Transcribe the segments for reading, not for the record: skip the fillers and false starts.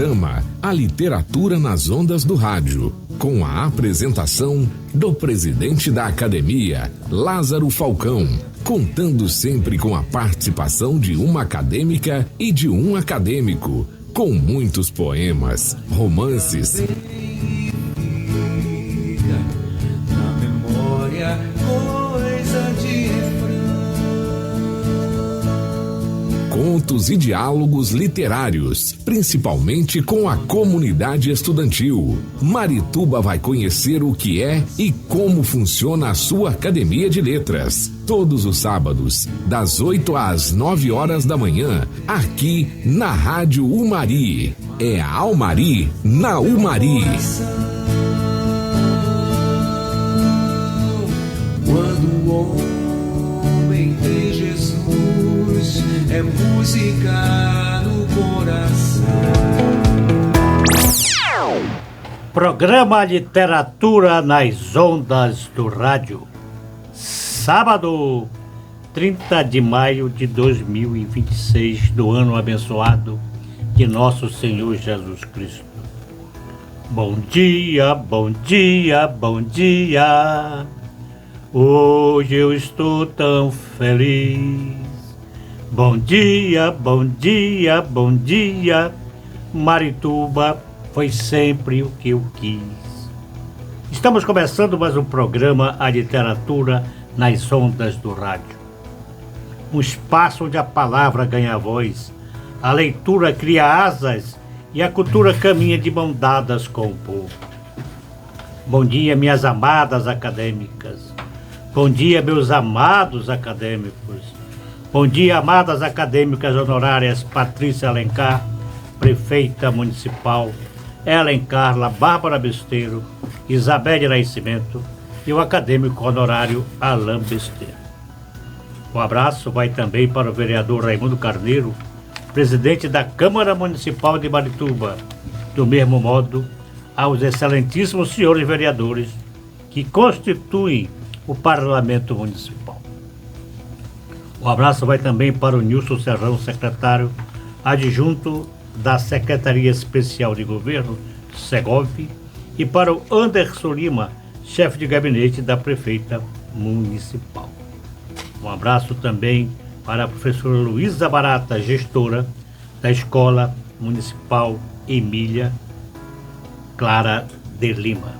Programa A Literatura nas Ondas do Rádio, com a apresentação do presidente da Academia, Lázaro Falcão, contando sempre com a participação de uma acadêmica e de um acadêmico, com muitos poemas, romances, na memória, coisa de contos e diálogos literários, principalmente com a comunidade estudantil. Marituba vai conhecer o que é e como funciona a sua Academia de Letras. Todos os sábados, das 8 às 9 horas da manhã, aqui na Rádio Umari. É a Almari na Umari. Quando o homem tem Jesus, é música no coração. Programa Literatura nas Ondas do Rádio. Sábado, 30 de maio de 2026, do ano abençoado de nosso Senhor Jesus Cristo. Bom dia, bom dia, bom dia. Hoje eu estou tão feliz. Bom dia, bom dia, bom dia. Marituba foi sempre o que eu quis. Estamos começando mais um programa A Literatura nas Ondas do Rádio. Um espaço onde a palavra ganha voz, a leitura cria asas e a cultura caminha de mãos dadas com o povo. Bom dia, minhas amadas acadêmicas. Bom dia, meus amados acadêmicos. Bom dia, amadas acadêmicas honorárias Patrícia Alencar, prefeita municipal, Ellen Carla, Bárbara Besteiro, Isabel de Nascimento e o acadêmico honorário Alain Besteiro. Um abraço vai também para o vereador Raimundo Carneiro, presidente da Câmara Municipal de Marituba. Do mesmo modo, aos excelentíssimos senhores vereadores que constituem o Parlamento Municipal. Um abraço vai também para o Nilson Serrão, secretário adjunto da Secretaria Especial de Governo, Segov, e para o Anderson Lima, chefe de gabinete da prefeita municipal. Um abraço também para a professora Luísa Barata, gestora da Escola Municipal Emília Clara de Lima.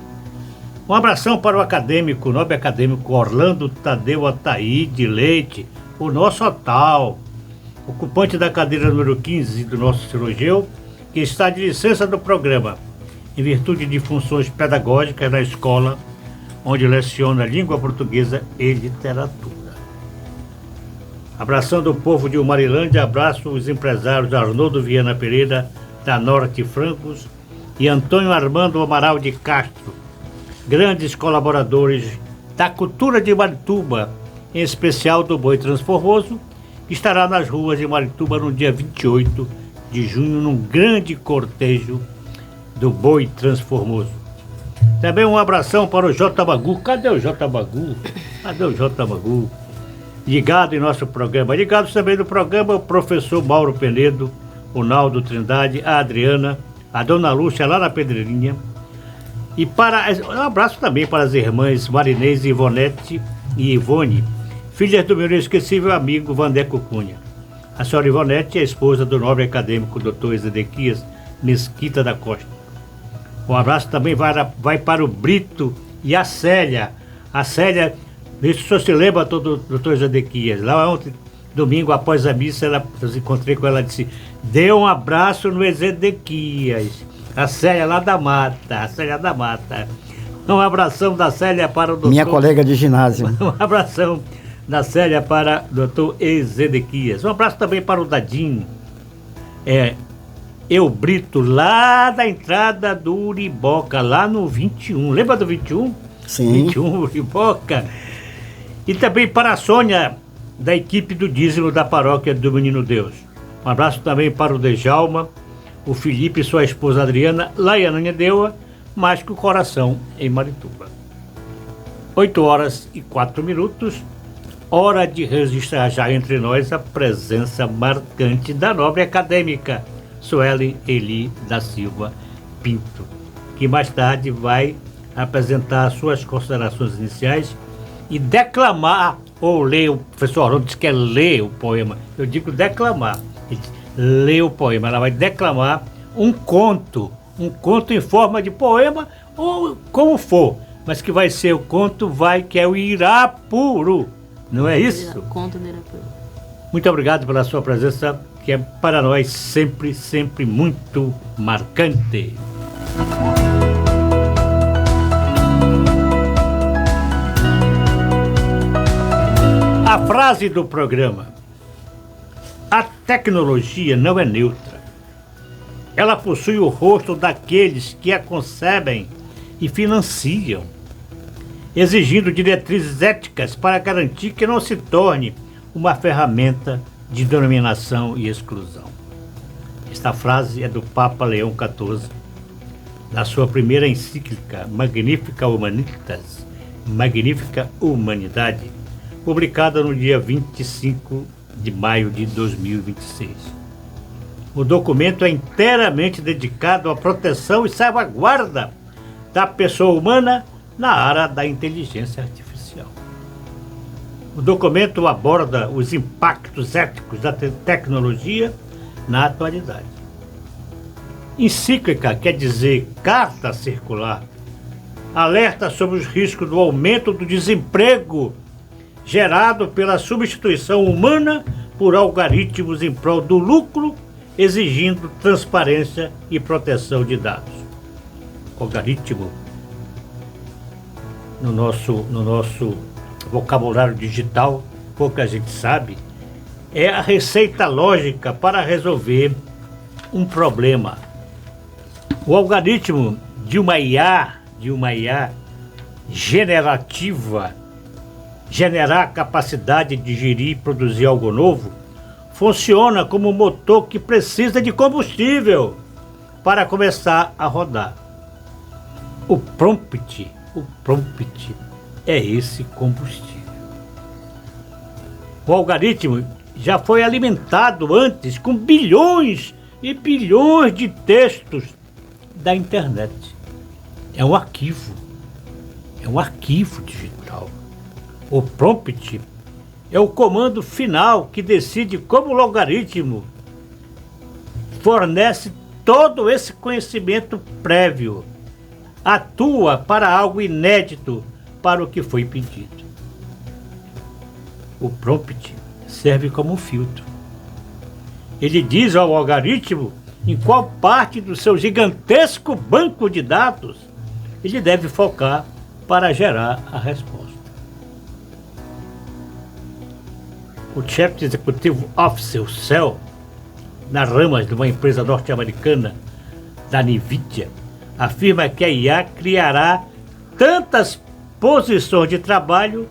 Um abração para o acadêmico, o nobre acadêmico Orlando Tadeu Ataíde Leite, o nosso Otal, ocupante da cadeira número 15 do nosso cirurgião, que está de licença do programa, em virtude de funções pedagógicas na escola, onde leciona língua portuguesa e literatura. Abraçando o povo de Umarilândia, abraço os empresários Arnoldo Viana Pereira, da Norte Francos, e Antônio Armando Amaral de Castro, grandes colaboradores da cultura de Marituba, em especial do Boi Transformoso, que estará nas ruas de Marituba no dia 28 de junho, num grande cortejo do Boi Transformoso. Também um abração para o J. Bagu. Cadê o J. Bagu? Cadê o J. Bagu? Ligado em nosso programa. Ligados também no programa o professor Mauro Penedo, o Naldo Trindade, a Adriana, a Dona Lúcia lá na Pedreirinha. E um abraço também para as irmãs Marinês, Ivonete e Ivone, filhas do meu inesquecível amigo Vandeco Cunha. A senhora Ivonete é a esposa do nobre acadêmico Dr. Ezequias Mesquita da Costa. Um abraço também vai para o Brito e a Célia. A Célia, vê se o senhor se lembra do Dr. Ezequias. Lá ontem, domingo, após a missa, eu encontrei com ela e disse: dê um abraço no Ezequias. A Célia lá da Mata, a Célia da Mata. Um abração da Célia para o doutor... Minha colega de ginásio. Um abração da Célia para o doutor Ezequias. Um abraço também para o Dadinho. Eu Brito, lá da entrada do Uriboca, lá no 21. Lembra do 21? Sim. 21, Uriboca. E também para a Sônia, da equipe do dízimo da paróquia do Menino Deus. Um abraço também para o Dejalma, o Felipe e sua esposa Adriana, lá em Ananindeua, mais que o coração em Marituba. 8 horas e 4 minutos, hora de registrar já entre nós a presença marcante da nobre acadêmica Suelen Eli da Silva Pinto, que mais tarde vai apresentar suas considerações iniciais e declamar ou ler. O professor Orlando diz que é ler o poema, eu digo declamar. Ele diz, ler o poema, ela vai declamar um conto em forma de poema ou como for, mas que vai ser o conto que é o Irapuru, não é isso? Conto do Irapuru. Muito obrigado pela sua presença, que é para nós sempre, sempre muito marcante. A frase do programa: a tecnologia não é neutra. Ela possui o rosto daqueles que a concebem e financiam, exigindo diretrizes éticas para garantir que não se torne uma ferramenta de dominação e exclusão. Esta frase é do Papa Leão XIV, na sua primeira encíclica Magnificat Humanitas, Magnífica Humanidade, publicada no dia 25 de maio de 2026. O documento é inteiramente dedicado à proteção e salvaguarda da pessoa humana na área da inteligência artificial. O documento aborda os impactos éticos da tecnologia na atualidade. Encíclica quer dizer carta circular, alerta sobre os riscos do aumento do desemprego gerado pela substituição humana por algoritmos em prol do lucro, exigindo transparência e proteção de dados. Algoritmo, no nosso vocabulário digital, pouca gente sabe, é a receita lógica para resolver um problema. O algoritmo de uma IA generativa, generar a capacidade de gerir e produzir algo novo, funciona como um motor que precisa de combustível para começar a rodar. O prompt é esse combustível. O algoritmo já foi alimentado antes com bilhões e bilhões de textos da internet. É um arquivo digital. O prompt é o comando final que decide como o algoritmo fornece todo esse conhecimento prévio, atua para algo inédito para o que foi pedido. O prompt serve como um filtro. Ele diz ao algoritmo em qual parte do seu gigantesco banco de dados ele deve focar para gerar a resposta. O Chief Executive Officer, o CEO, na rama de uma empresa norte-americana, da NVIDIA, afirma que a IA criará tantas posições de trabalho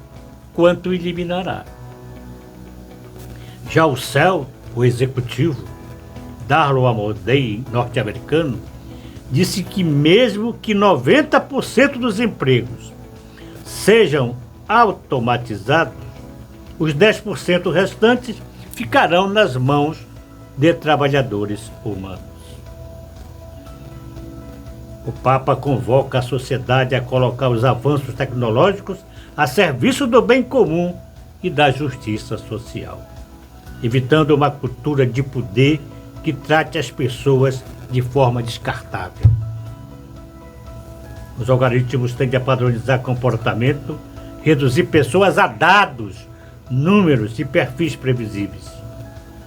quanto eliminará. Já o CEO, o executivo, Darlow Amodei, norte-americano, disse que mesmo que 90% dos empregos sejam automatizados, os 10% restantes ficarão nas mãos de trabalhadores humanos. O Papa convoca a sociedade a colocar os avanços tecnológicos a serviço do bem comum e da justiça social, evitando uma cultura de poder que trate as pessoas de forma descartável. Os algoritmos tendem a padronizar comportamento, reduzir pessoas a dados, números e perfis previsíveis.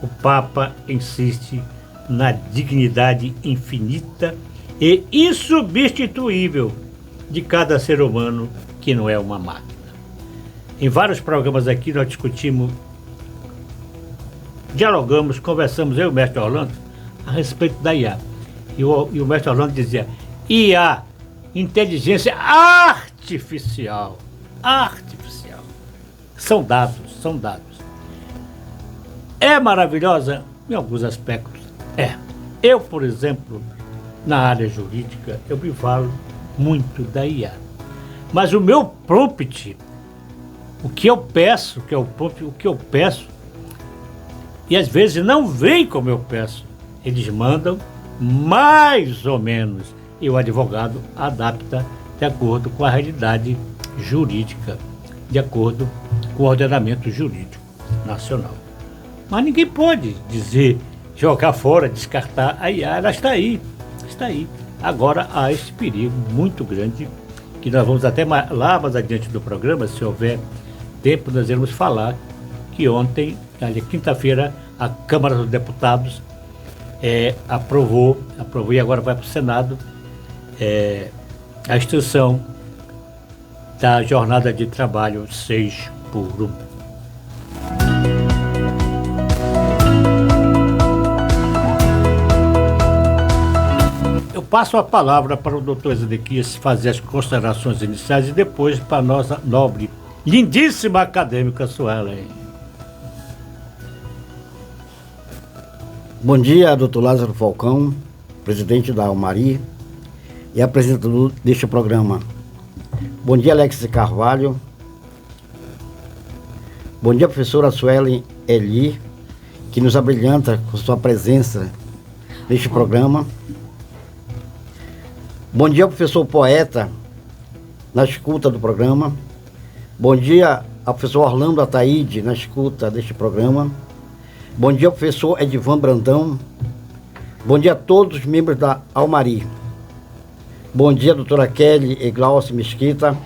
O Papa insiste na dignidade infinita e insubstituível de cada ser humano que não é uma máquina. Em vários programas aqui nós discutimos, dialogamos, conversamos, eu e o mestre Orlando, a respeito da IA. E o mestre Orlando dizia: IA, inteligência artificial. São dados. É maravilhosa em alguns aspectos? É. Eu, por exemplo, na área jurídica, eu me falo muito da IA. Mas o meu prompt, o que eu peço, e às vezes não vem como eu peço, Eles mandam mais ou menos e o advogado adapta de acordo com a realidade jurídica, de acordo com o ordenamento jurídico nacional. Mas ninguém pode dizer, jogar fora, descartar. Aí ela está aí. Agora há esse perigo muito grande, que nós vamos até lá mais adiante do programa, se houver tempo, nós iremos falar que ontem, quinta-feira, a Câmara dos Deputados aprovou e agora vai para o Senado a extensão da jornada de trabalho 6 por 1. Eu passo a palavra para o doutor Ezequias fazer as considerações iniciais e depois para a nossa nobre, lindíssima acadêmica Suelen. Bom dia, doutor Lázaro Falcão, presidente da Almari e apresentador deste programa. Bom dia, Alex Carvalho. Bom dia, professora Suelen Eli, que nos abrilhanta com sua presença neste programa. Bom dia, professor Poeta, na escuta do programa. Bom dia ao professor Orlando Ataíde, na escuta deste programa. Bom dia, professor Edivan Brandão. Bom dia a todos os membros da Almari. Bom dia, doutora Kelly e Glaucio Mesquita.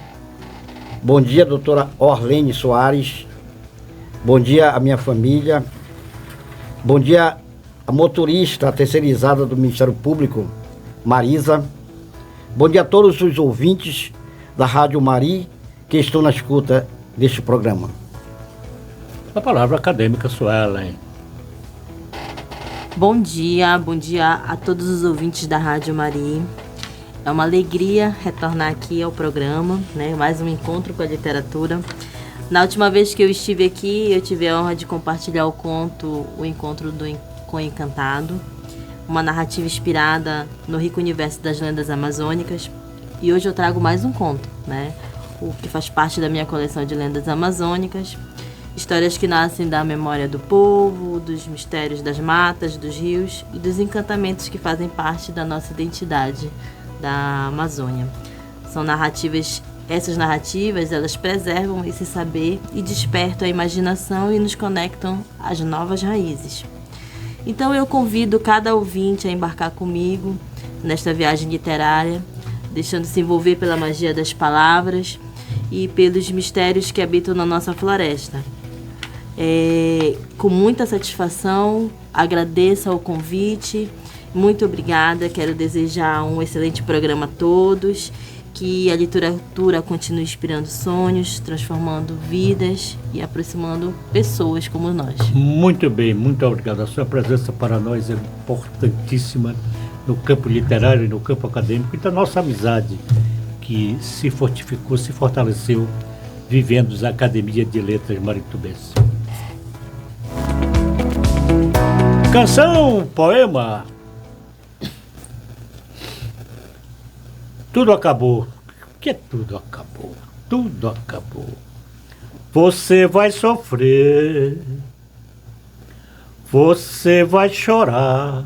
Bom dia, doutora Orlene Soares. Bom dia à minha família. Bom dia a motorista terceirizada do Ministério Público, Marisa. Bom dia a todos os ouvintes da Rádio Mari que estão na escuta deste programa. A palavra acadêmica Suelen. Bom dia a todos os ouvintes da Rádio Mari. É uma alegria retornar aqui ao programa, né? Mais um encontro com a literatura. Na última vez que eu estive aqui, eu tive a honra de compartilhar o encontro com Encantado, uma narrativa inspirada no rico universo das lendas amazônicas. E hoje eu trago mais um conto, né? O que faz parte da minha coleção de lendas amazônicas. Histórias que nascem da memória do povo, dos mistérios das matas, dos rios e dos encantamentos que fazem parte da nossa identidade da Amazônia. São narrativas, essas narrativas, elas preservam esse saber e despertam a imaginação e nos conectam às novas raízes. Então eu convido cada ouvinte a embarcar comigo nesta viagem literária, deixando-se envolver pela magia das palavras e pelos mistérios que habitam na nossa floresta. Com muita satisfação, agradeço ao convite, muito obrigada, quero desejar um excelente programa a todos, que a literatura continue inspirando sonhos, transformando vidas e aproximando pessoas como nós. Muito bem, muito obrigado. A sua presença para nós é importantíssima no campo literário e no campo acadêmico e da nossa amizade, que se fortificou, se fortaleceu, vivendo a Academia de Letras Maritubense. Canção, poema. Tudo acabou. O que é tudo acabou? Tudo acabou. Você vai sofrer. Você vai chorar.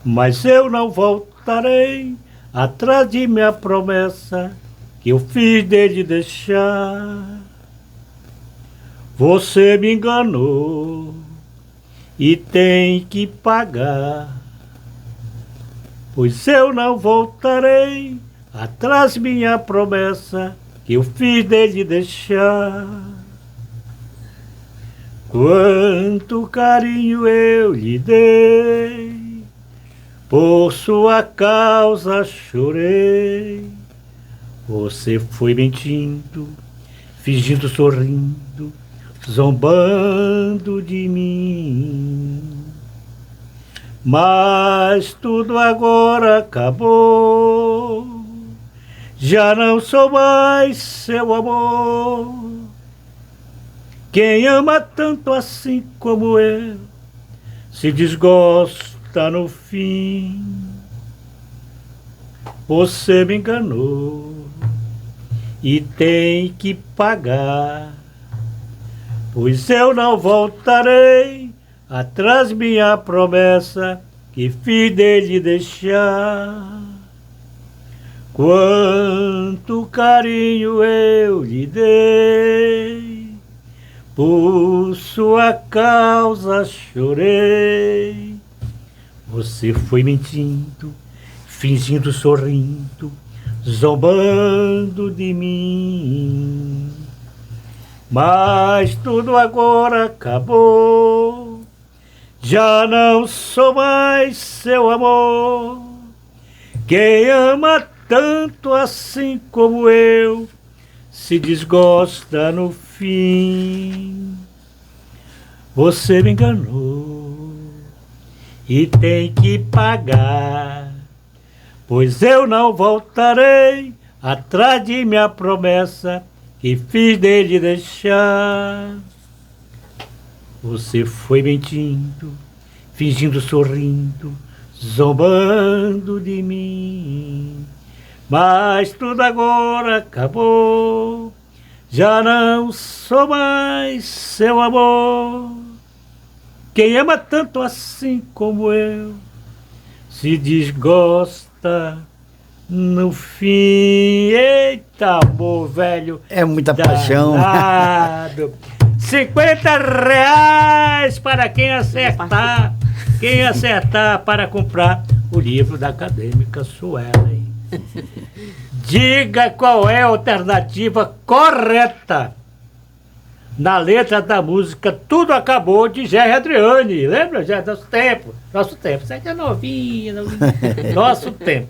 Mas eu não voltarei atrás de minha promessa que eu fiz dele deixar. Você me enganou e tem que pagar, pois eu não voltarei atrás minha promessa que eu fiz dele deixar. Quanto carinho eu lhe dei, por sua causa chorei. Você foi mentindo, fingindo sorrindo, zombando de mim. Mas tudo agora acabou, já não sou mais seu amor. Quem ama tanto assim como eu se desgosta no fim. Você me enganou e tem que pagar, pois eu não voltarei atrás minha promessa que fiz dele deixar. Quanto carinho eu lhe dei, por sua causa chorei. Você foi mentindo, fingindo sorrindo, zombando de mim. Mas tudo agora acabou, já não sou mais seu amor. Quem ama tanto assim como eu se desgosta no fim. Você me enganou e tem que pagar, pois eu não voltarei atrás de minha promessa que fiz dele deixar. Você foi mentindo, fingindo sorrindo, zombando de mim. Mas tudo agora acabou, já não sou mais seu amor. Quem ama tanto assim como eu se desgosta no fim. Eita, amor, velho. É muita paixão. R$50 para quem acertar. Quem acertar para comprar o livro da acadêmica Suelen. Diga qual é a alternativa correta na letra da música Tudo Acabou, de Gerry Adriane. Lembra, já? Nosso tempo. Você é novinha. Nosso tempo.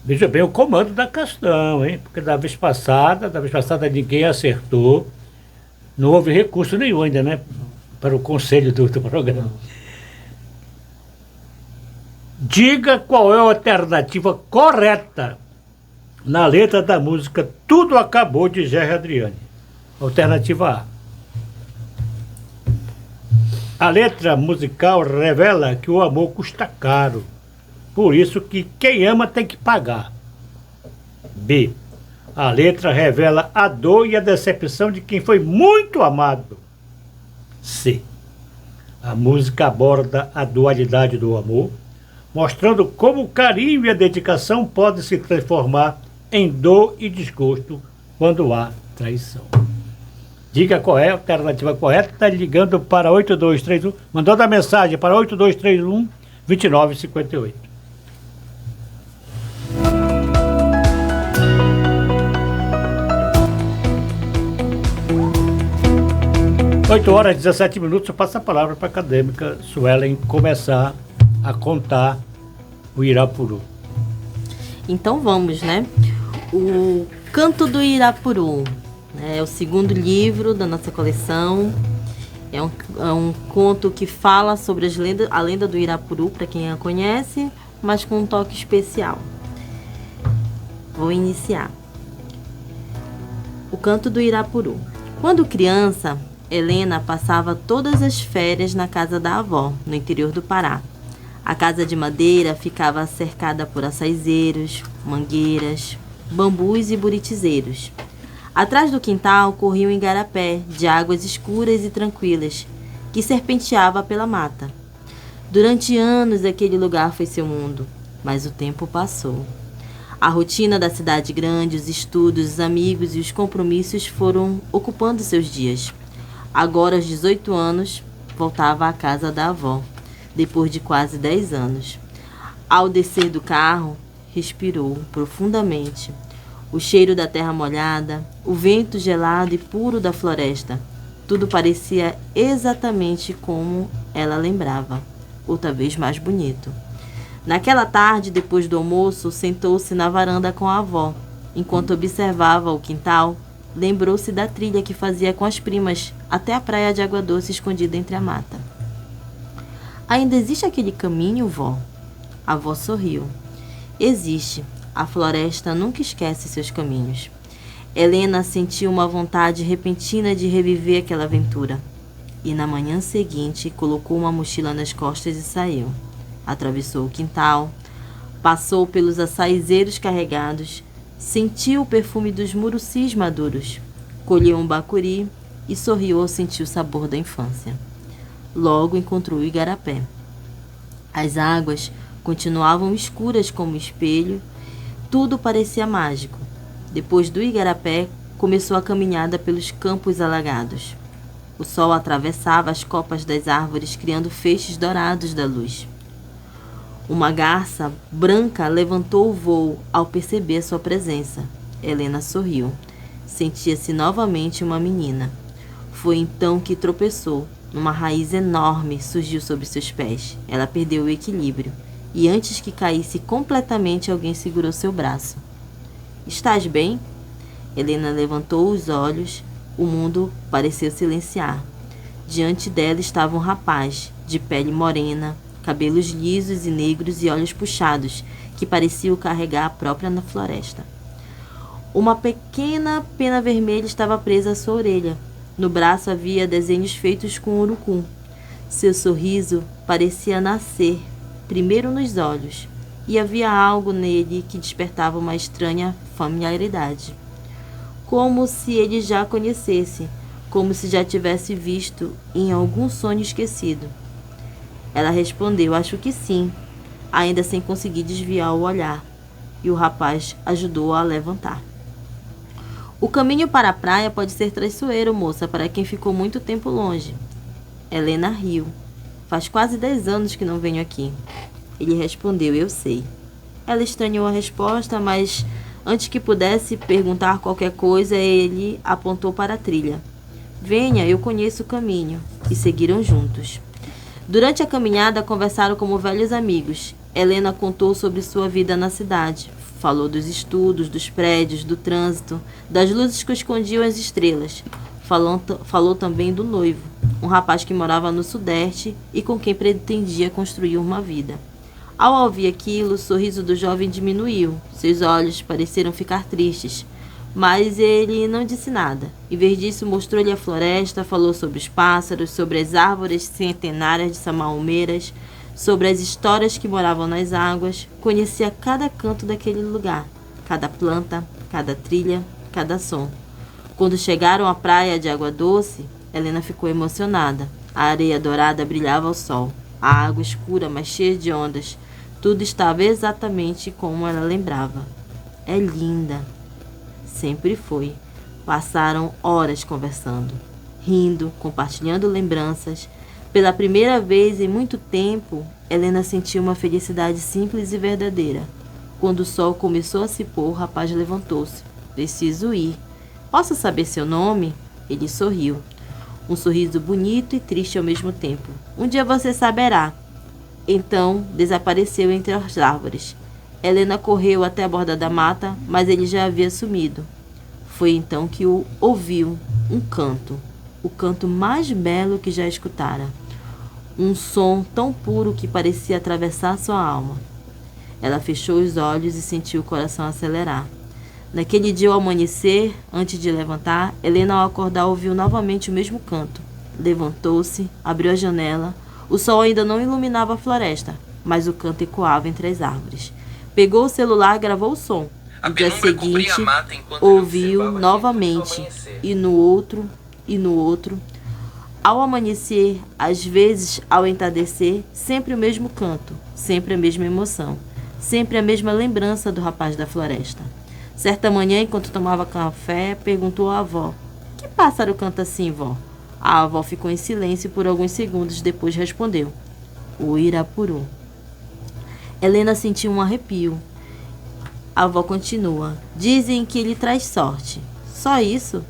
Veja bem o comando da questão, hein? Porque da vez passada ninguém acertou. Não houve recurso nenhum ainda, né? Para o conselho do programa. Diga qual é a alternativa correta na letra da música Tudo Acabou, de Gerry Adriane. Alternativa A. A letra musical revela que o amor custa caro. Por isso que quem ama tem que pagar. B. A letra revela a dor e a decepção de quem foi muito amado. C. A música aborda a dualidade do amor, mostrando como o carinho e a dedicação podem se transformar em dor e desgosto quando há traição. Diga qual é a alternativa correta, ligando para 8231, mandando a mensagem para 8231 2958. 8h17, eu passo a palavra para a acadêmica Suelen começar a contar o Irapuru. Então vamos, né? O Canto do Irapuru é o segundo livro da nossa coleção. É um conto que fala sobre a lenda do Irapuru, para quem a conhece, mas com um toque especial. Vou iniciar. O Canto do Irapuru. Quando criança, Helena passava todas as férias na casa da avó, no interior do Pará. A casa de madeira ficava cercada por açaizeiros, mangueiras, bambus e buritizeiros. Atrás do quintal corria um igarapé de águas escuras e tranquilas, que serpenteava pela mata. Durante anos aquele lugar foi seu mundo, mas o tempo passou. A rotina da cidade grande, os estudos, os amigos e os compromissos foram ocupando seus dias. Agora, aos 18 anos, voltava à casa da avó, depois de quase 10 anos. Ao descer do carro, respirou profundamente o cheiro da terra molhada, o vento gelado e puro da floresta. Tudo parecia exatamente como ela lembrava, ou talvez mais bonito. Naquela tarde, depois do almoço, sentou-se na varanda com a avó. Enquanto observava o quintal, lembrou-se da trilha que fazia com as primas até a praia de Água Doce escondida entre a mata. Ainda existe aquele caminho, vó? A avó sorriu. Existe. A floresta nunca esquece seus caminhos. Helena sentiu uma vontade repentina de reviver aquela aventura. E na manhã seguinte, colocou uma mochila nas costas e saiu. Atravessou o quintal, passou pelos açaizeiros carregados, sentiu o perfume dos murucis maduros, colheu um bacuri e sorriu ao sentir o sabor da infância. Logo encontrou o igarapé. As águas continuavam escuras como espelho, tudo parecia mágico. Depois do igarapé, começou a caminhada pelos campos alagados. O sol atravessava as copas das árvores, criando feixes dourados da luz. Uma garça branca levantou o vôo ao perceber sua presença. Helena sorriu. Sentia-se novamente uma menina. Foi então que tropeçou. Uma raiz enorme surgiu sobre seus pés. Ela perdeu o equilíbrio. E antes que caísse completamente, alguém segurou seu braço. Estás bem? Helena levantou os olhos. O mundo pareceu silenciar. Diante dela estava um rapaz, de pele morena, cabelos lisos e negros e olhos puxados, que pareciam carregar a própria na floresta. Uma pequena pena vermelha estava presa à sua orelha. No braço havia desenhos feitos com urucum. Seu sorriso parecia nascer, primeiro nos olhos, e havia algo nele que despertava uma estranha familiaridade. Como se ele já a conhecesse, como se já tivesse visto em algum sonho esquecido. Ela respondeu, acho que sim, ainda sem conseguir desviar o olhar, e o rapaz ajudou-a a levantar. O caminho para a praia pode ser traiçoeiro, moça, para quem ficou muito tempo longe. Helena riu. Faz quase 10 anos que não venho aqui. Ele respondeu, eu sei. Ela estranhou a resposta, mas antes que pudesse perguntar qualquer coisa, ele apontou para a trilha. Venha, eu conheço o caminho. E seguiram juntos. Durante a caminhada, conversaram como velhos amigos. Helena contou sobre sua vida na cidade. Falou dos estudos, dos prédios, do trânsito, das luzes que escondiam as estrelas. Falou também do noivo, um rapaz que morava no Sudeste e com quem pretendia construir uma vida. Ao ouvir aquilo, o sorriso do jovem diminuiu. Seus olhos pareceram ficar tristes, mas ele não disse nada. Em vez disso, mostrou-lhe a floresta, falou sobre os pássaros, sobre as árvores centenárias de samaumeras, sobre as histórias que moravam nas águas. Conhecia cada canto daquele lugar, cada planta, cada trilha, cada som. Quando chegaram à praia de água doce, Helena ficou emocionada. A areia dourada brilhava ao sol. A água escura, mas cheia de ondas. Tudo estava exatamente como ela lembrava. É linda. Sempre foi. Passaram horas conversando, rindo, compartilhando lembranças. Pela primeira vez em muito tempo, Helena sentiu uma felicidade simples e verdadeira. Quando o sol começou a se pôr, o rapaz levantou-se. Preciso ir. Posso saber seu nome? Ele sorriu. Um sorriso bonito e triste ao mesmo tempo. Um dia você saberá. Então, desapareceu entre as árvores. Helena correu até a borda da mata, mas ele já havia sumido. Foi então que ouviu um canto, o canto mais belo que já escutara. Um som tão puro que parecia atravessar sua alma. Ela fechou os olhos e sentiu o coração acelerar. Naquele dia, ao amanhecer, antes de levantar, Helena, ao acordar, ouviu novamente o mesmo canto. Levantou-se, abriu a janela. O sol ainda não iluminava a floresta, mas o canto ecoava entre as árvores. Pegou o celular e gravou o som. No dia seguinte, ouviu novamente, e no outro, e no outro. Ao amanhecer, às vezes ao entardecer, sempre o mesmo canto, sempre a mesma emoção, sempre a mesma lembrança do rapaz da floresta. Certa manhã, enquanto tomava café, perguntou à avó: "Que pássaro canta assim, vó?" A avó ficou em silêncio por alguns segundos, depois respondeu: "O Irapuru." Helena sentiu um arrepio. A avó continua: "Dizem que ele traz sorte." "Só isso?"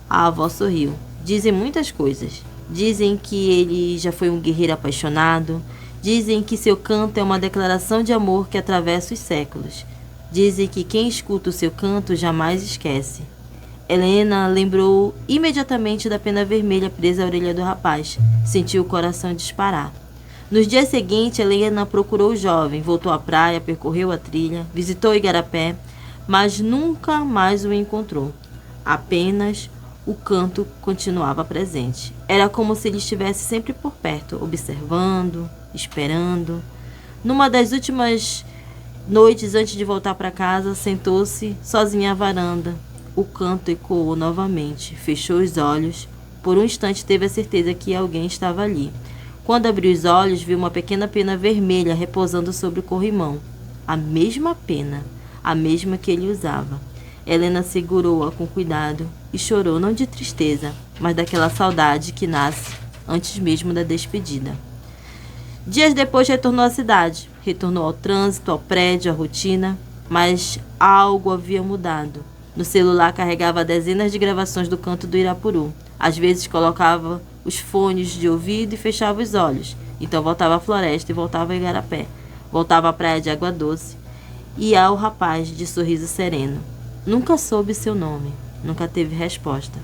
A avó sorriu. "Dizem muitas coisas. Dizem que ele já foi um guerreiro apaixonado. Dizem que seu canto é uma declaração de amor que atravessa os séculos. Dizem que quem escuta o seu canto jamais esquece." Helena lembrou imediatamente da pena vermelha presa à orelha do rapaz. Sentiu o coração disparar. Nos dias seguintes, Helena procurou o jovem, voltou à praia, percorreu a trilha, visitou o igarapé, mas nunca mais o encontrou. Apenas o canto continuava presente. Era como se ele estivesse sempre por perto, observando, esperando. Numa das últimas noites, antes de voltar para casa, sentou-se sozinha à varanda. O canto ecoou novamente. Fechou os olhos. Por um instante teve a certeza que alguém estava ali. Quando abriu os olhos, viu uma pequena pena vermelha repousando sobre o corrimão. A mesma pena, a mesma que ele usava. Helena segurou-a com cuidado e chorou não de tristeza, mas daquela saudade que nasce antes mesmo da despedida. Dias depois retornou à cidade, retornou ao trânsito, ao prédio, à rotina, mas algo havia mudado. No celular carregava dezenas de gravações do canto do Irapuru. Às vezes colocava os fones de ouvido e fechava os olhos. Então voltava à floresta e voltava a Igarapé. Voltava à praia de Água Doce e ao rapaz de sorriso sereno. Nunca soube seu nome, nunca teve resposta.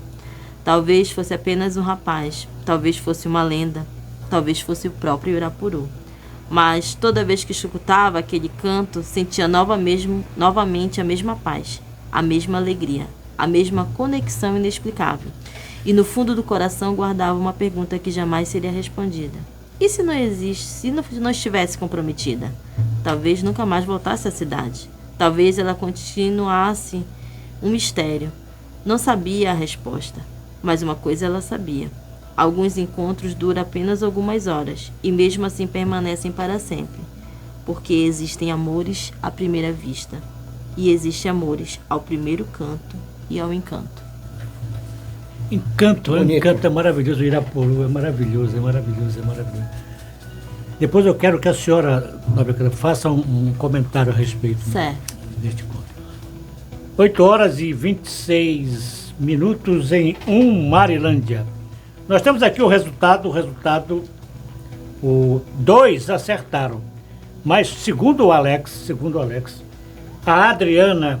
Talvez fosse apenas um rapaz, talvez fosse uma lenda, talvez fosse o próprio Irapuru. Mas toda vez que escutava aquele canto, sentia novamente a mesma paz, a mesma alegria, a mesma conexão inexplicável. E no fundo do coração guardava uma pergunta que jamais seria respondida. E se não existe, se não estivesse comprometida? Talvez nunca mais voltasse à cidade. Talvez ela continuasse um mistério. Não sabia a resposta, mas uma coisa ela sabia. Alguns encontros duram apenas algumas horas e mesmo assim permanecem para sempre. Porque existem amores à primeira vista. E existem amores ao primeiro canto e ao encanto. Encanto é maravilhoso. O Irapuru é maravilhoso, é maravilhoso, é maravilhoso. Depois eu quero que a senhora, Nobel, faça um comentário a respeito deste conto. 8h26 em Marilândia. Nós temos aqui o resultado, dois acertaram. Mas segundo o Alex, a Adriana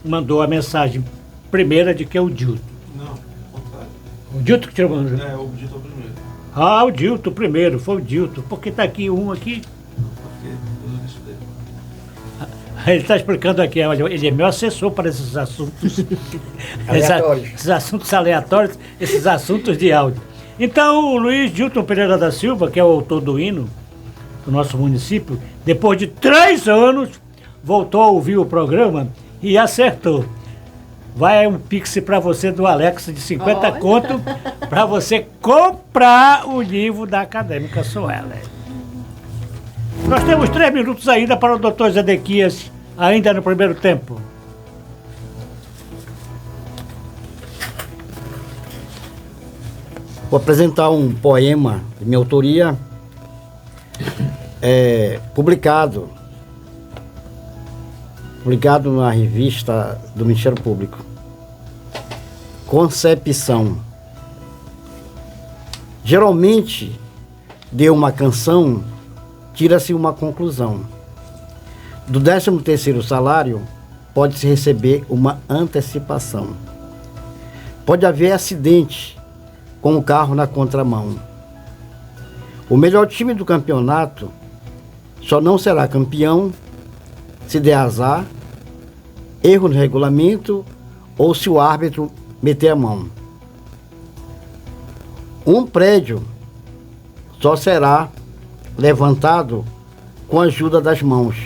mandou a mensagem primeira de que é o Dilton. Não, contrário. O Dilton que tirou o o Dilton é o primeiro. Ah, o Dilton primeiro, foi o Dilton. Porque está aqui um aqui. Porque eu estudei. Ele está explicando aqui, olha, ele é meu assessor para esses assuntos Aleatórios. esses assuntos aleatórios, esses assuntos de áudio. Então, o Luiz Dilton Pereira da Silva, que é o autor do hino do nosso município, depois de 3 anos, voltou a ouvir o programa e acertou. Vai um pix para você do Alex de 50 conto para você comprar o livro da Acadêmica Suelen. Nós temos 3 minutos ainda para o Dr. Zedequias, ainda no primeiro tempo. Vou apresentar um poema de minha autoria, publicado na revista do Ministério Público. Concepção. Geralmente, de uma canção, tira-se uma conclusão. Do 13º salário, pode-se receber uma antecipação. Pode haver acidente com o carro na contramão. O melhor time do campeonato só não será campeão se der azar, erro no regulamento ou se o árbitro meter a mão. Um prédio só será levantado com a ajuda das mãos.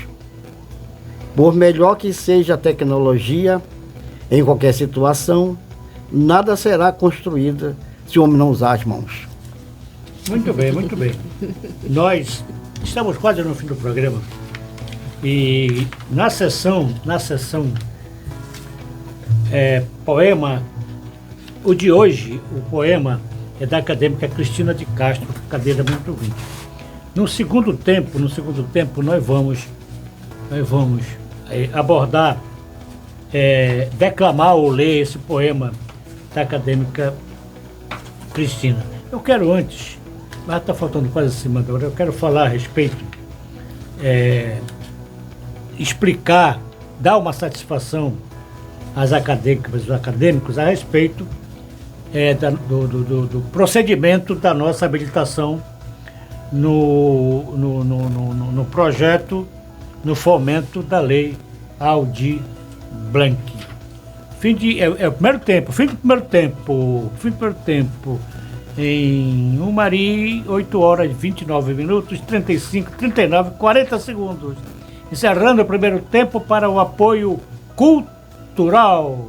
Por melhor que seja a tecnologia, em qualquer situação, nada será construído se o homem não usar as mãos. Muito bem, muito bem. Nós estamos quase no fim do programa. E na sessão poema, o de hoje, o poema é da acadêmica Cristina de Castro, cadeira muito 20. No segundo tempo, nós vamos abordar, declamar ou ler esse poema da acadêmica Cristina. Eu quero antes, mas está faltando quase cima da hora, eu quero falar a respeito, explicar, dar uma satisfação às acadêmicas, aos acadêmicos a respeito do procedimento da nossa habilitação no projeto, no fomento da lei Aldir Blanc. Fim do primeiro tempo, em Umari, 8h29, 39, 40 segundos. Encerrando o primeiro tempo para o apoio cultural.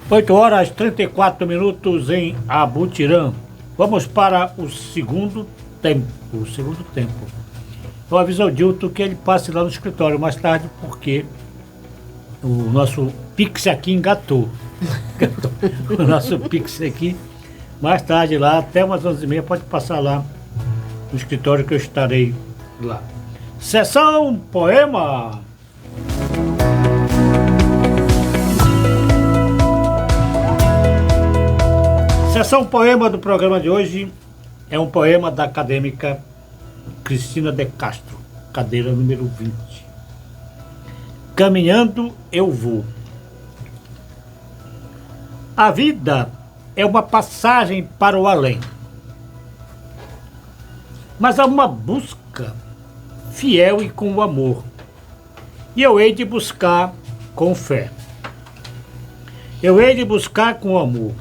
8h34 em Abutirã. Vamos para o segundo tempo, eu aviso ao Dilton que ele passe lá no escritório mais tarde, porque o nosso Pix aqui engatou. O nosso Pix aqui, mais tarde lá, até umas 11h30, pode passar lá no escritório que eu estarei lá. Sessão Poema. Sessão Poema do programa de hoje é um poema da acadêmica Cristina de Castro, cadeira número 20. Caminhando eu vou. A vida é uma passagem para o além, mas há uma busca fiel e com amor, e eu hei de buscar com fé. Eu hei de buscar com amor.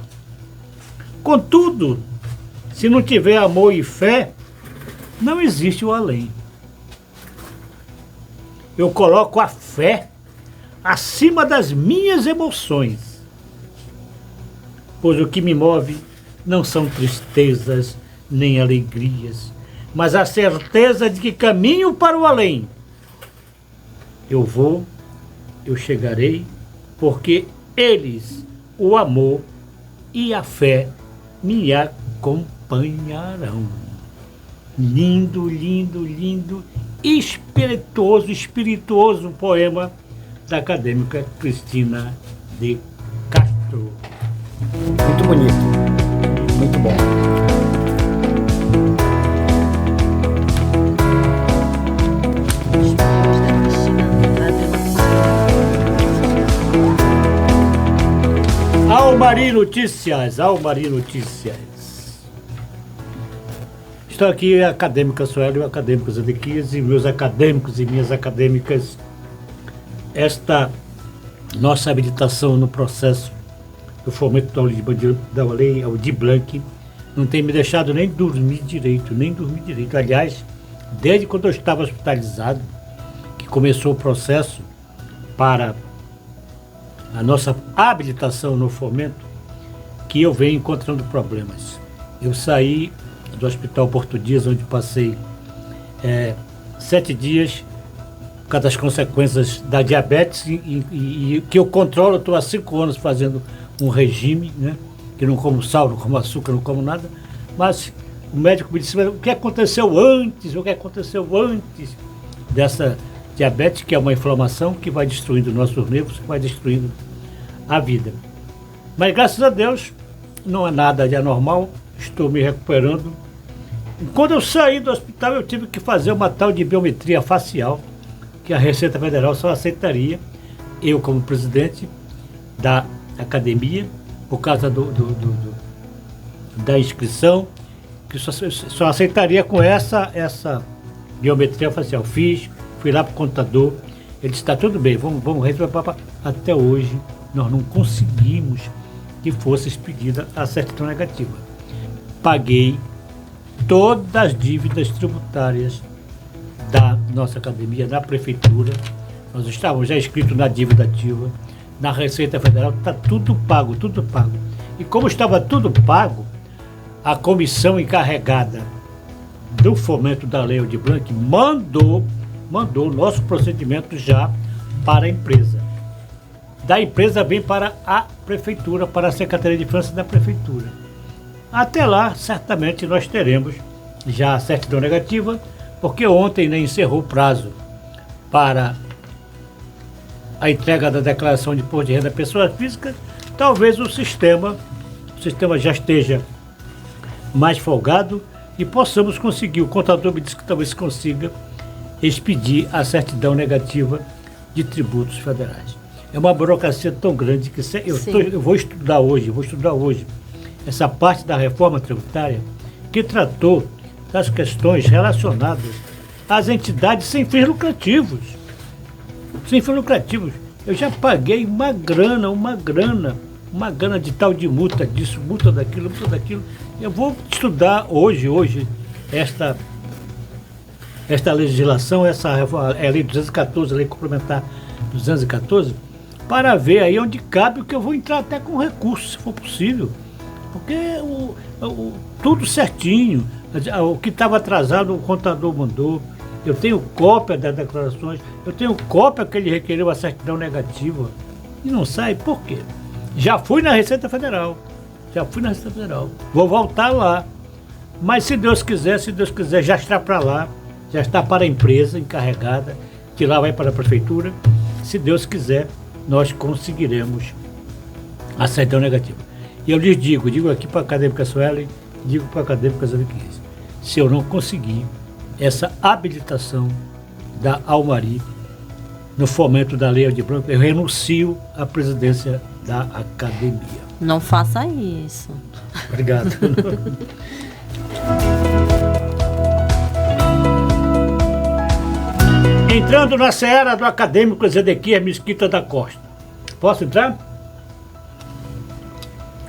Contudo, se não tiver amor e fé, não existe o além. Eu coloco a fé acima das minhas emoções, pois o que me move não são tristezas nem alegrias, mas a certeza de que caminho para o além. Eu vou, eu chegarei, porque eles, o amor e a fé, me acompanharão. Lindo, lindo, lindo, espirituoso poema da acadêmica Cristina de Castro. Muito bonito, muito bom. Almari Notícias, Almari Notícias. Estou aqui, a acadêmica Sueli, o acadêmico Zedequias e meus acadêmicos e minhas acadêmicas. Esta nossa habilitação no processo do fomento da lei Aldir Blanc não tem me deixado nem dormir direito. Aliás, desde quando eu estava hospitalizado, que começou o processo para a nossa habilitação no fomento, que eu venho encontrando problemas. Eu saí do Hospital Porto Dias, onde passei 7 dias por causa das consequências da diabetes e que eu controlo. Estou há 5 anos fazendo um regime, né? Que não como sal, não como açúcar, não como nada, mas o médico me disse: o que aconteceu antes dessa diabetes, que é uma inflamação que vai destruindo nossos nervos, que vai destruindo a vida. Mas graças a Deus não é nada de anormal, estou me recuperando. Quando eu saí do hospital, eu tive que fazer uma tal de biometria facial, que a Receita Federal só aceitaria eu como presidente da academia, por causa da inscrição, que só aceitaria com essa biometria facial. Fiz, fui lá para o contador, ele disse: está tudo bem, vamos resolver. Até hoje nós não conseguimos que fosse expedida a certidão negativa. Paguei todas as dívidas tributárias da nossa academia, da prefeitura. Nós estávamos já inscritos na dívida ativa, na Receita Federal, está tudo pago. E como estava tudo pago, a comissão encarregada do fomento da Lei Aldir Blanc mandou o nosso procedimento já para a empresa. Da empresa vem para a prefeitura, para a Secretaria de Finanças da prefeitura. Até lá, certamente nós teremos já a certidão negativa, porque ontem encerrou o prazo para a entrega da declaração de imposto de renda da pessoa física. Talvez o sistema já esteja mais folgado e possamos conseguir. O contador me disse que talvez consiga expedir a certidão negativa de tributos federais. É uma burocracia tão grande que eu vou estudar hoje essa parte da reforma tributária que tratou das questões relacionadas às entidades sem fins lucrativos. Eu já paguei uma grana de tal de multa disso, multa daquilo. Eu vou estudar hoje esta legislação, a lei 214, a lei complementar 214, para ver aí onde cabe, o que eu vou entrar até com recurso, se for possível. Porque tudo certinho, O que estava atrasado, o contador mandou. Eu tenho cópia das declarações, eu tenho cópia que ele requereu a certidão negativa. E não sai, por quê? Já fui na Receita Federal. Vou voltar lá. Mas se Deus quiser, já está para lá. Já está para a empresa encarregada, que lá vai para a prefeitura. Se Deus quiser, nós conseguiremos a certidão negativa. E eu lhes digo aqui para a acadêmica Suelen, digo para a acadêmica Zaviquins, se eu não conseguir essa habilitação da Almari no fomento da Lei de Branco, eu renuncio à presidência da academia. Não faça isso. Obrigado. Entrando na seara do acadêmico Zedequias Mesquita da Costa. Posso entrar?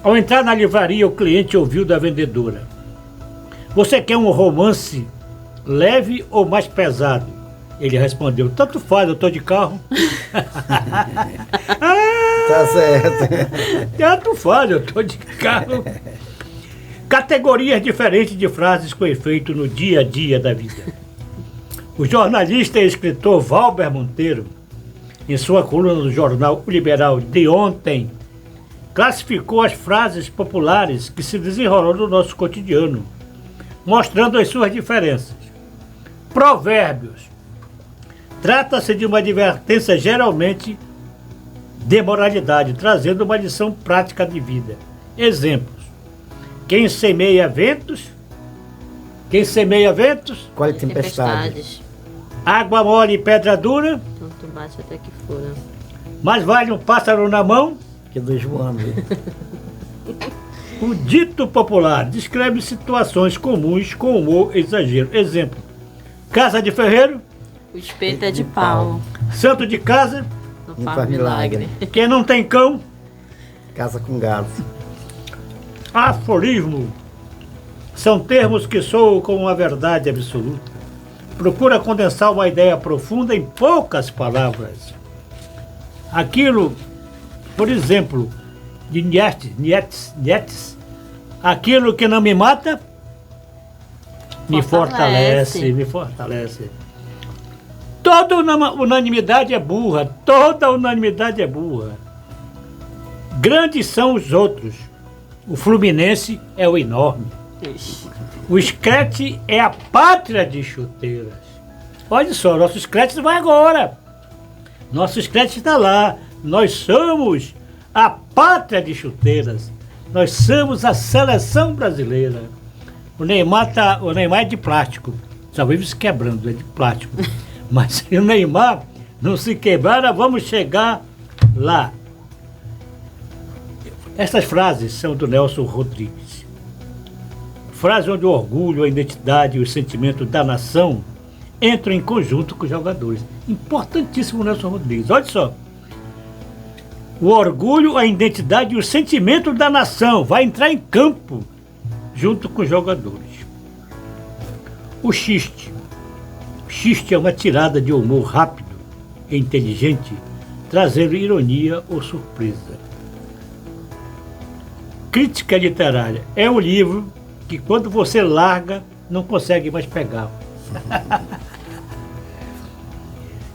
Ao entrar na livraria, o cliente ouviu da vendedora: "Você quer um romance leve ou mais pesado?" Ele respondeu: "Tanto faz, eu estou de carro." Tá certo. Tanto faz, eu estou de carro. Categorias diferentes de frases com efeito no dia a dia da vida. O jornalista e escritor Valber Monteiro, em sua coluna do jornal O Liberal de ontem, classificou as frases populares que se desenrolam no nosso cotidiano, mostrando as suas diferenças. Provérbios. Trata-se de uma advertência geralmente de moralidade, trazendo uma lição prática de vida. Exemplos: quem semeia ventos, Colhe tempestade. água mole e pedra dura, Tanto bate até que fura. mais vale um pássaro na mão. Que dois voando. O dito popular descreve situações comuns com humor e exagero. Exemplo: casa de ferreiro, O espeto é de pau. santo de casa, Não Não faz milagre. quem não tem cão. Casa com gado. Aforismo são termos que soam como uma verdade absoluta. Procura condensar uma ideia profunda em poucas palavras. Aquilo, por exemplo, de Nietzsche, aquilo que não me mata, me fortalece. Toda unanimidade é burra, Grandes são os outros. O Fluminense é o enorme. Ixi. O Screte é a pátria de chuteiras. Olha só, nosso Screte vai agora. Nosso Screte está lá. Nós somos a pátria de chuteiras. Nós somos a seleção brasileira. O Neymar é de plástico. Só vive se quebrando, é de plástico. Mas se o Neymar não se quebrar, nós vamos chegar lá. Essas frases são do Nelson Rodrigues. Frase onde o orgulho, a identidade e o sentimento da nação entram em conjunto com os jogadores. Importantíssimo, Nelson Rodrigues. Olha só. O orgulho, a identidade e o sentimento da nação vai entrar em campo junto com os jogadores. O xiste. O xiste é uma tirada de humor rápido e inteligente, trazendo ironia ou surpresa. Crítica literária é um livro que quando você larga, não consegue mais pegar.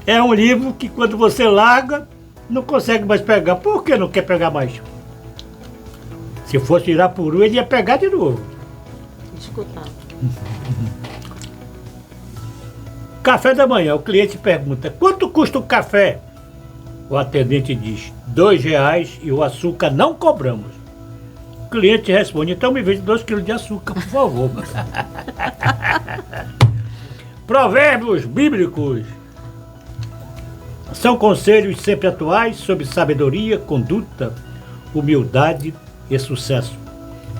É um livro que quando você larga, não consegue mais pegar. Por que não quer pegar mais? Se fosse Irapuru, ele ia pegar de novo. Escutar. Café da manhã, o cliente pergunta: quanto custa o café? O atendente diz: R$2 e o açúcar não cobramos. O cliente responde: então me vende 2 quilos de açúcar, por favor. Provérbios bíblicos são conselhos sempre atuais sobre sabedoria, conduta, humildade e sucesso.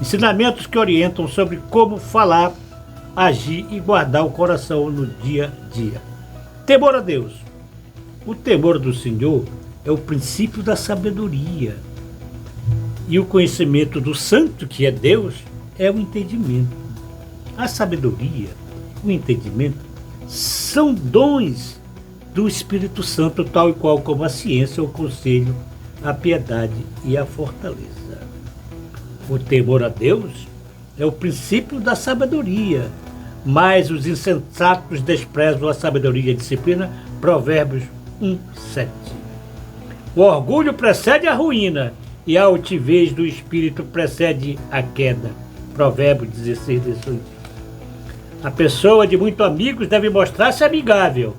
Ensinamentos que orientam sobre como falar, agir e guardar o coração no dia a dia. Temor a Deus. O temor do Senhor é o princípio da sabedoria. E o conhecimento do santo, que é Deus, é o entendimento. A sabedoria, o entendimento, são dons do Espírito Santo, tal e qual como a ciência, o conselho, a piedade e a fortaleza. O temor a Deus é o princípio da sabedoria, mas os insensatos desprezam a sabedoria e a disciplina. Provérbios 1:7. O orgulho precede a ruína e a altivez do espírito precede a queda. Provérbios 16:18. A pessoa de muitos amigos deve mostrar-se amigável,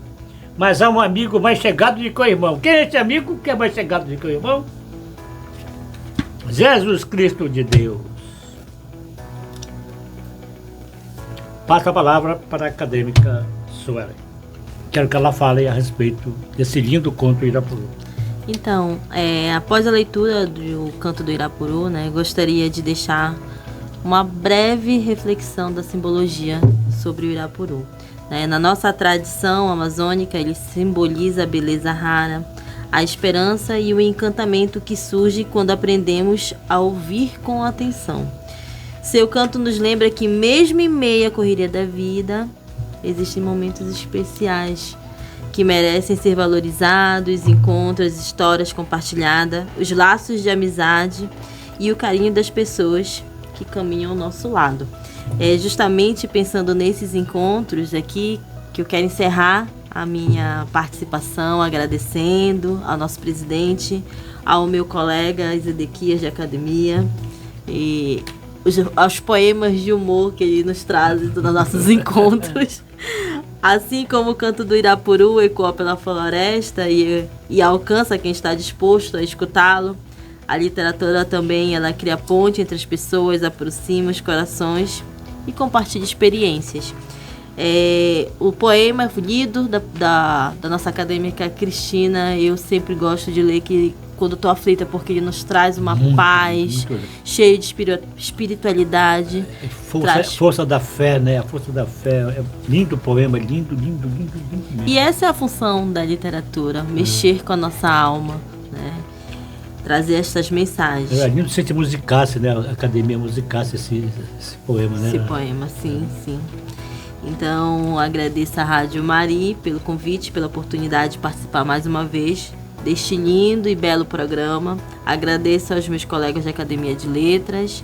mas há um amigo mais chegado do que o irmão. Quem é esse amigo que é mais chegado do que o irmão? Jesus Cristo de Deus. Passo a palavra para a acadêmica Suelen. Quero que ela fale a respeito desse lindo conto Irapuru. Então, após a leitura do Canto do Irapuru, gostaria de deixar uma breve reflexão da simbologia sobre o Irapuru. Na nossa tradição amazônica, ele simboliza a beleza rara, a esperança e o encantamento que surge quando aprendemos a ouvir com atenção. Seu canto nos lembra que, mesmo em meio à correria da vida, existem momentos especiais que merecem ser valorizados, encontros, histórias compartilhadas, os laços de amizade e o carinho das pessoas que caminham ao nosso lado. É justamente pensando nesses encontros aqui que eu quero encerrar a minha participação, agradecendo ao nosso presidente, ao meu colega Ezequias de academia e aos poemas de humor que ele nos traz nos nossos encontros. Assim como o canto do Irapuru ecoa pela floresta e alcança quem está disposto a escutá-lo, a literatura também ela cria ponte entre as pessoas, aproxima os corações e compartilha experiências. O poema lido da nossa acadêmica Cristina, eu sempre gosto de ler que quando estou aflita, porque ele nos traz uma paz, cheio de espiritualidade. Força da fé, né? A força da fé. É lindo poema, lindo. E essa é a função da literatura, mexer com a nossa alma, né? Trazer essas mensagens. É lindo se te musicasse, né? A academia musicasse esse poema, né? Esse poema, sim. Então, agradeço à Rádio Mari pelo convite, pela oportunidade de participar mais uma vez deste lindo e belo programa. Agradeço aos meus colegas da Academia de Letras,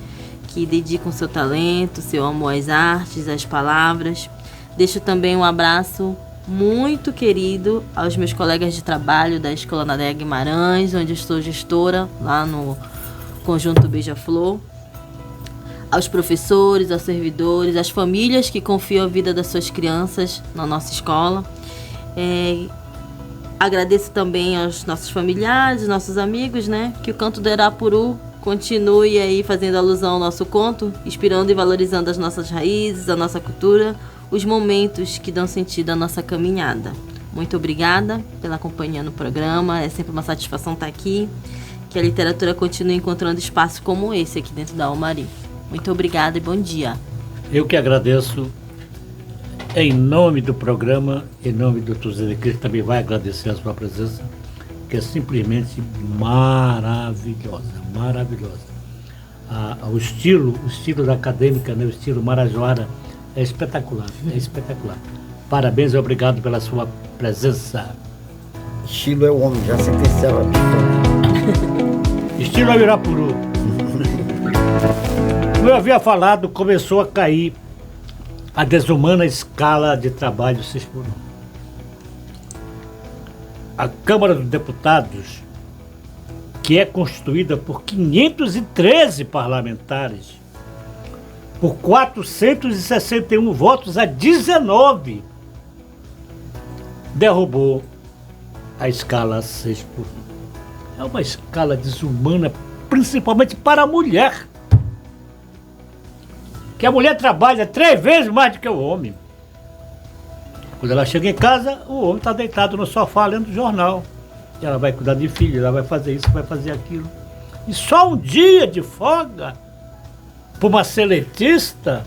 que dedicam seu talento, seu amor às artes, às palavras. Deixo também um abraço muito querido aos meus colegas de trabalho da Escola Nadé Guimarães, onde eu estou gestora, lá no Conjunto Beija-Flor. Aos professores, aos servidores, às famílias que confiam a vida das suas crianças na nossa escola. Agradeço também aos nossos familiares, nossos amigos, né? Que o Canto do Irapuru continue aí fazendo alusão ao nosso conto, inspirando e valorizando as nossas raízes, a nossa cultura, os momentos que dão sentido à nossa caminhada. Muito obrigada pela companhia no programa, é sempre uma satisfação estar aqui, que a literatura continue encontrando espaços como esse aqui dentro da Almari. Muito obrigada e bom dia. Eu que agradeço. Em nome do programa, em nome do Dr. Zé, que também vai agradecer a sua presença, que é simplesmente maravilhosa. O estilo da acadêmica, né, o estilo marajoara, é espetacular. Parabéns e obrigado pela sua presença. Estilo é o homem, já sentenciava a vitória. Estilo é o Irapuru. Como eu havia falado, começou a cair a desumana escala de trabalho 6x1. A Câmara dos Deputados, que é constituída por 513 parlamentares, por 461 votos a 19, derrubou a escala 6x1. É uma escala desumana, principalmente para a mulher. Que a mulher trabalha 3 vezes mais do que o homem. Quando ela chega em casa, o homem está deitado no sofá lendo jornal. E ela vai cuidar de filho, ela vai fazer isso, vai fazer aquilo. E só um dia de folga, para uma seletista,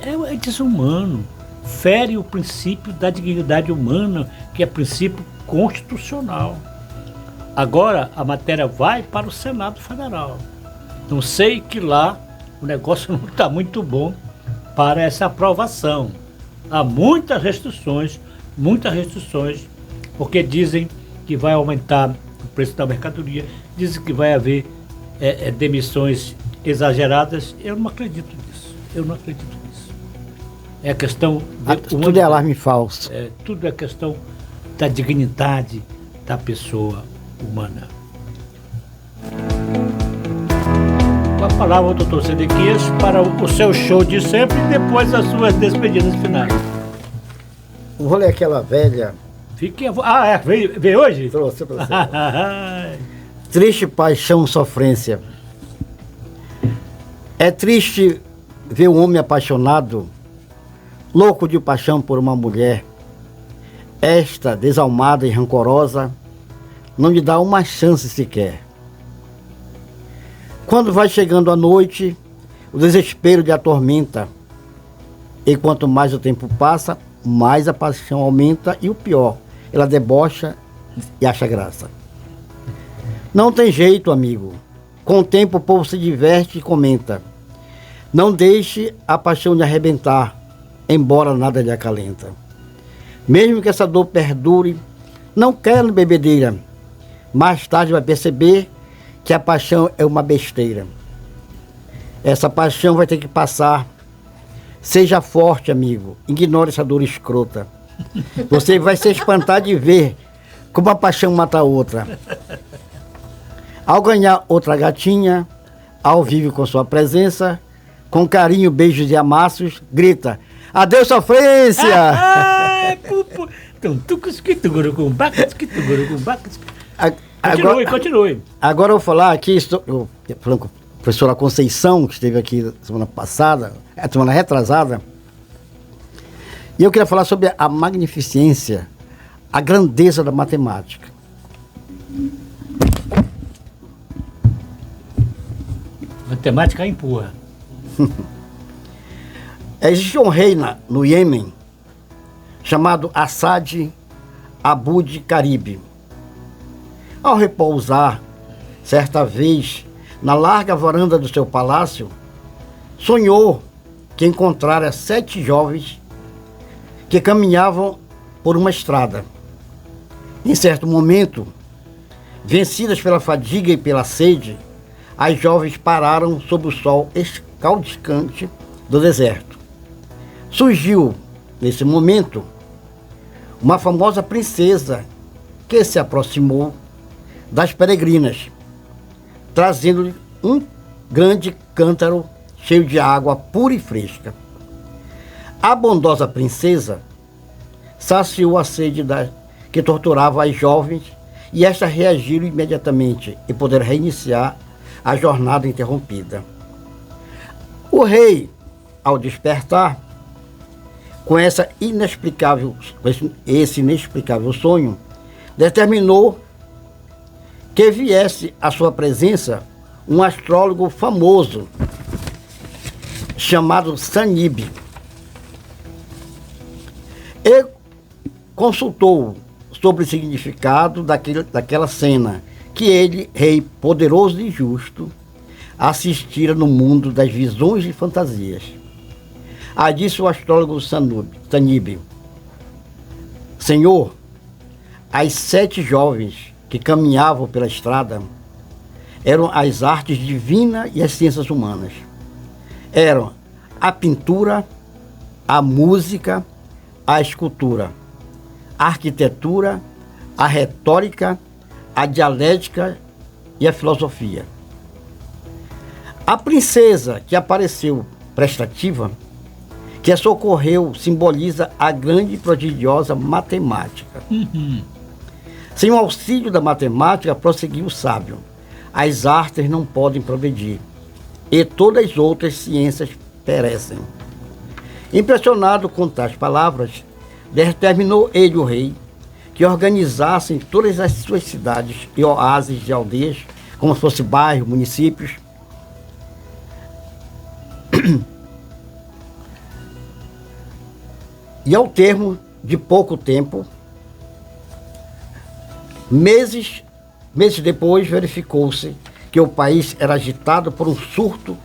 é desumano. Fere o princípio da dignidade humana, que é princípio constitucional. Agora, a matéria vai para o Senado Federal. Não sei que lá o negócio não está muito bom para essa aprovação. Há muitas restrições, porque dizem que vai aumentar o preço da mercadoria, dizem que vai haver demissões exageradas, eu não acredito nisso. É a questão... Tudo é alarme falso. Tudo é questão da dignidade da pessoa humana. Com a palavra, doutor Sedequias, para o seu show de sempre e depois as suas despedidas finais. Vou ler aquela velha... Veio hoje? Trouxe. Triste paixão, sofrência. É triste ver um homem apaixonado, louco de paixão por uma mulher. Esta, desalmada e rancorosa, não lhe dá uma chance sequer. Quando vai chegando a noite, o desespero lhe atormenta. E quanto mais o tempo passa, mais a paixão aumenta e o pior, ela debocha e acha graça. Não tem jeito, amigo. Com o tempo o povo se diverte e comenta. Não deixe a paixão lhe arrebentar, embora nada lhe acalenta. Mesmo que essa dor perdure, não quero bebedeira. Mais tarde vai perceber que a paixão é uma besteira. Essa paixão vai ter que passar. Seja forte, amigo. Ignore essa dor escrota. Você vai se espantar de ver como a paixão mata a outra. Ao ganhar outra gatinha, ao vivo com sua presença, com carinho, beijos e amassos, grita: adeus, sofrência! Continue. Agora eu vou falar aqui, falando com a professora Conceição, que esteve aqui semana passada, semana retrasada, e eu queria falar sobre a magnificência, a grandeza da matemática. Matemática empurra. Existe um rei no Iêmen, chamado Assad Abud Caribe. Ao repousar, certa vez, na larga varanda do seu palácio, sonhou que encontrara 7 jovens que caminhavam por uma estrada. Em certo momento, vencidas pela fadiga e pela sede, as jovens pararam sob o sol escaldante do deserto. Surgiu, nesse momento, uma famosa princesa que se aproximou das peregrinas, trazendo-lhe um grande cântaro cheio de água pura e fresca. A bondosa princesa saciou a sede que torturava as jovens e estas reagiram imediatamente e puderam reiniciar a jornada interrompida. O rei, ao despertar, com esse inexplicável sonho, determinou que viesse à sua presença um astrólogo famoso chamado Sanib. E consultou sobre o significado daquela cena que ele, rei poderoso e justo, assistira no mundo das visões e fantasias. Aí disse o astrólogo Sanib: Senhor, as 7 jovens que caminhavam pela estrada eram as artes divinas e as ciências humanas. Eram a pintura, a música, a escultura, a arquitetura, a retórica, a dialética e a filosofia. A princesa que apareceu prestativa, que a socorreu, simboliza a grande e prodigiosa matemática. Sem o auxílio da matemática, prosseguiu o sábio, as artes não podem progredir, e todas as outras ciências perecem. Impressionado com tais palavras, determinou ele, o rei, que organizassem todas as suas cidades e oásis de aldeias, como se fossem bairros, municípios, e ao termo de pouco tempo, meses depois, verificou-se que o país era agitado por um surto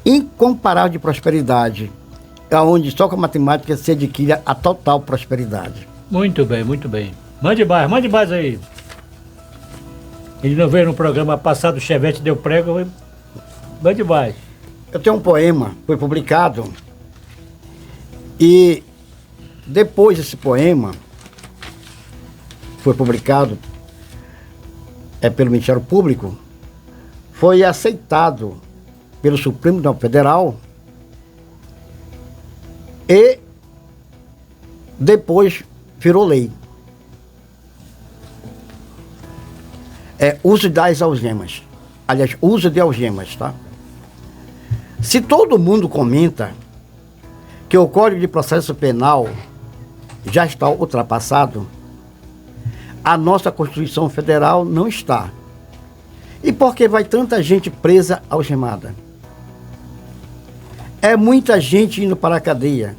incomparável de prosperidade, onde só com a matemática se adquire a total prosperidade. Muito bem, muito bem. Mande mais aí. Ele não veio no programa passado, o Chevette deu prego, mande mais. eu tenho um poema, foi publicado, e depois desse poema foi publicado pelo Ministério Público, foi aceitado pelo Supremo Tribunal Federal e depois virou lei. Uso das algemas. Aliás, uso de algemas, tá? Se todo mundo comenta que o Código de Processo Penal já está ultrapassado, a nossa Constituição Federal não está. E por que vai tanta gente presa algemada? É muita gente indo para a cadeia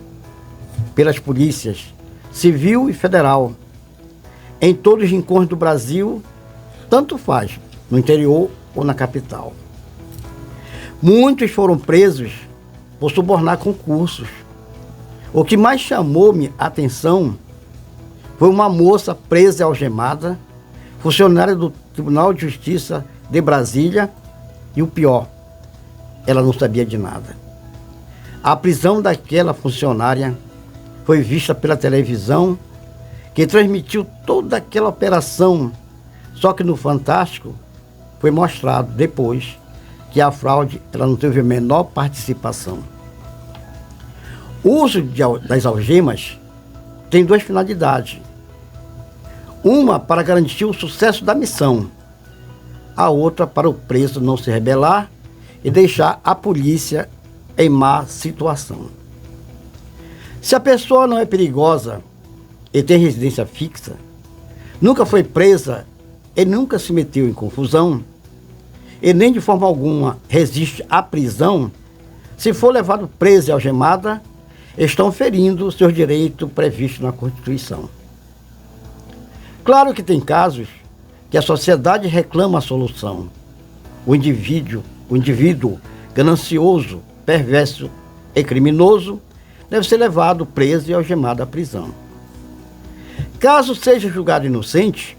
pelas polícias civil e federal em todos os rincões do Brasil, tanto faz, no interior ou na capital. Muitos foram presos por subornar concursos. O que mais chamou-me a atenção foi uma moça presa e algemada, funcionária do Tribunal de Justiça de Brasília, e o pior, ela não sabia de nada. A prisão daquela funcionária foi vista pela televisão, que transmitiu toda aquela operação, só que no Fantástico foi mostrado depois que a fraude ela não teve a menor participação. O uso das algemas tem duas finalidades. Uma para garantir o sucesso da missão, a outra para o preso não se rebelar e deixar a polícia em má situação. Se a pessoa não é perigosa e tem residência fixa, nunca foi presa e nunca se meteu em confusão, e nem de forma alguma resiste à prisão, se for levado preso e algemada, estão ferindo seus direitos previstos na Constituição. Claro que tem casos que a sociedade reclama a solução. O indivíduo ganancioso, perverso e criminoso deve ser levado preso e algemado à prisão. Caso seja julgado inocente,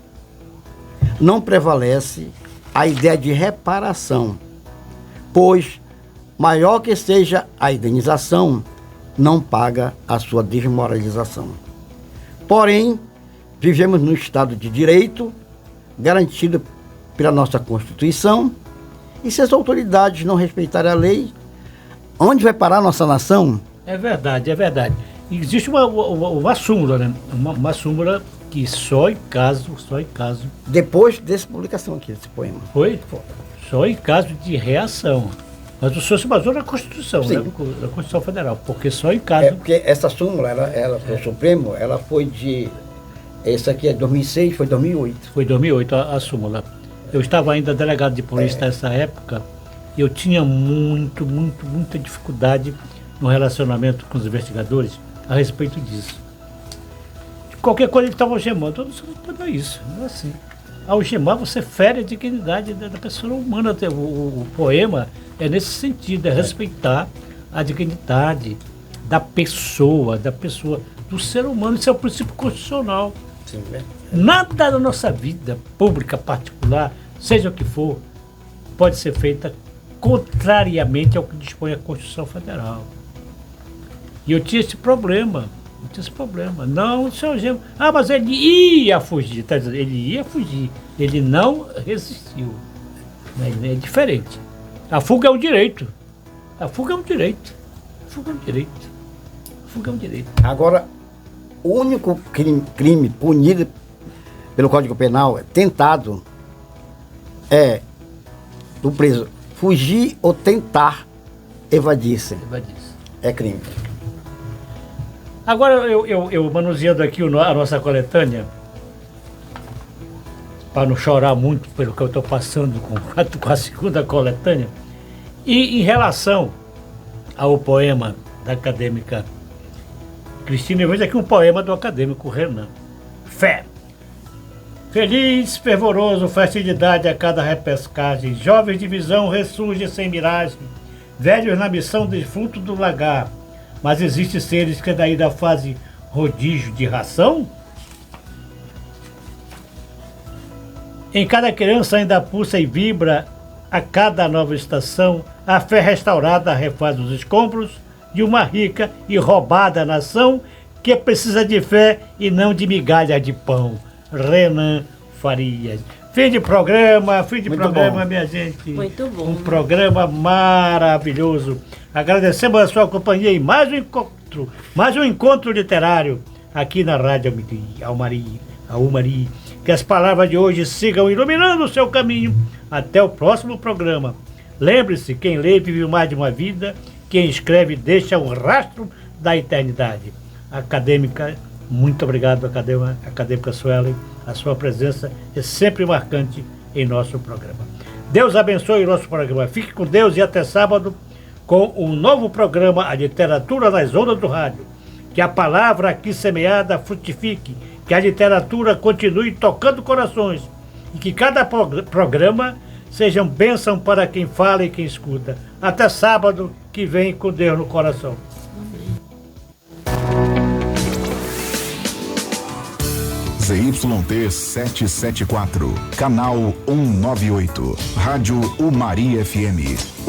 não prevalece a ideia de reparação, pois, maior que seja a indenização, não paga a sua desmoralização. Porém, vivemos num Estado de Direito, garantido pela nossa Constituição, e se as autoridades não respeitarem a lei, onde vai parar a nossa nação? É verdade, é verdade. Existe uma súmula, né? Uma súmula que só em caso... Depois dessa publicação aqui, desse poema. Foi? Só em caso de reação. Mas o senhor se basou na Constituição, Sim. né? Na Constituição Federal, porque só em caso... Porque essa súmula, ela o Supremo, ela foi de... Essa aqui é 2006, foi 2008. Foi 2008 a súmula. Eu estava ainda delegado de polícia nessa época e eu tinha muita dificuldade no relacionamento com os investigadores a respeito disso. Qualquer coisa ele estava algemando. Eu não é isso, não é assim. Algemar, você fere a dignidade da pessoa humana. O poema é nesse sentido, é respeitar a dignidade da pessoa, do ser humano. Isso é o princípio constitucional. Sim, né? Nada na nossa vida pública, particular, seja o que for, pode ser feita contrariamente ao que dispõe a Constituição Federal. E eu tinha esse problema. Não, o senhor Gemo. Ah, mas ele ia fugir. Tá dizendo, ele ia fugir. Ele não resistiu. É diferente. A fuga é um direito. Agora, o único crime punido pelo Código Penal, tentado, é do preso fugir ou tentar evadir-se. É crime. Agora, eu manuseando aqui a nossa coletânea, para não chorar muito pelo que eu estou passando com a segunda coletânea, e em relação ao poema da acadêmica Cristina, eu vejo aqui um poema do acadêmico Renan. Fé. Feliz, fervoroso, fertilidade a cada repescagem, jovens de visão ressurgem sem miragem, velhos na missão defunto do lagar, mas existem seres que daí da fase rodízio de ração? Em cada criança ainda pulsa e vibra, a cada nova estação, a fé restaurada refaz os escombros de uma rica e roubada nação que precisa de fé e não de migalha de pão. Renan Farias. Fim de programa, Bom. minha gente. Muito bom. Um programa maravilhoso. Agradecemos a sua companhia em mais um encontro literário aqui na Rádio Almari. Que as palavras de hoje sigam iluminando o seu caminho até o próximo programa. Lembre-se, quem lê vive mais de uma vida, quem escreve deixa um rastro da eternidade. Acadêmica, muito obrigado, acadêmica Suelen. A sua presença é sempre marcante em nosso programa. Deus abençoe o nosso programa. Fique com Deus e até sábado com um novo programa, A Literatura nas Ondas do Rádio. Que a palavra aqui semeada frutifique, que a literatura continue tocando corações e que cada programa seja uma bênção para quem fala e quem escuta. Até sábado que vem, com Deus no coração. ZYT 774, canal 198, Rádio Umari FM.